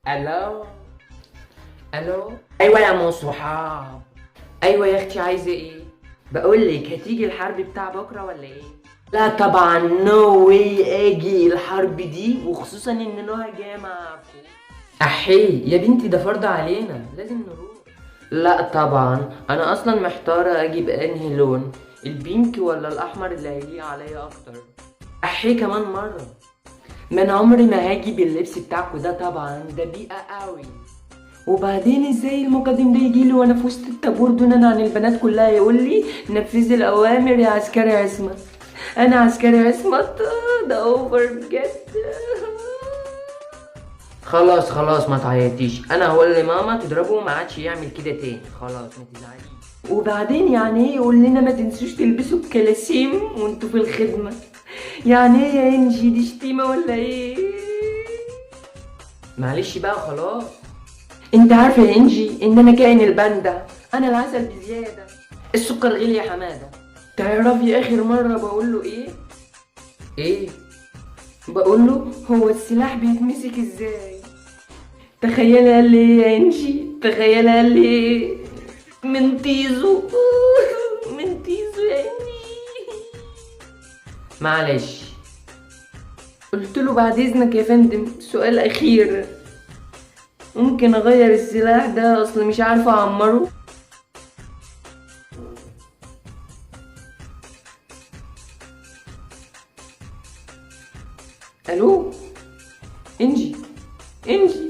الو. الو. ايوه يا ام صحاب. ايوه يا اختي، عايزه ايه؟ بقول لك هتيجي الحرب بتاع بكره ولا ايه؟ لا طبعا، نو واي اجي الحرب دي، وخصوصا ان نهى جايه معاكم. احي يا بنتي، ده فرض علينا، لازم نروح. لا طبعا، انا اصلا محتاره اجيب انهي لون، البينك ولا الاحمر اللي هيليق عليا اكتر. احي كمان مره، ما انا عمري ما هاجي باللبس بتاعكوا ده، طبعا ده بيئة قوي. وبعدين ازاي المقدم ده يجي لي وانا في وسط الطابور دونا عن البنات كلها يقول لي نفذي الاوامر يا عسكري عصمت؟ انا عسكري عصمت؟ ده اوفر بجد. خلاص خلاص ما تعيطيش، انا هقول لماما تضربه وما عادش يعمل كده تاني، خلاص ما تزعليش. وبعدين يعني ايه يقول لنا ما تنسوش تلبسوا الكلاسيم وانتوا في الخدمة؟ يعني ايه يا انجي، دي شتيمة ولا ايه؟ معلش بقى خلاص. انت عارفة يا انجي ان انا كائن الباندا، انا العسل بزيادة، السكر غلي يا حمادة. تعرفي اخر مرة بقول له ايه؟ ايه؟ بقول له هو السلاح بيتمسك ازاي؟ تخيل قال لي ايه يا انجي؟ تخيل قال لي ايه؟ من طيزو. من طيزو يا انجي. معلش. قلت له بعد اذنك يا فندم سؤال اخير، ممكن اغير السلاح ده؟ اصل مش عارفه اعمره. الو. انجي. انجي.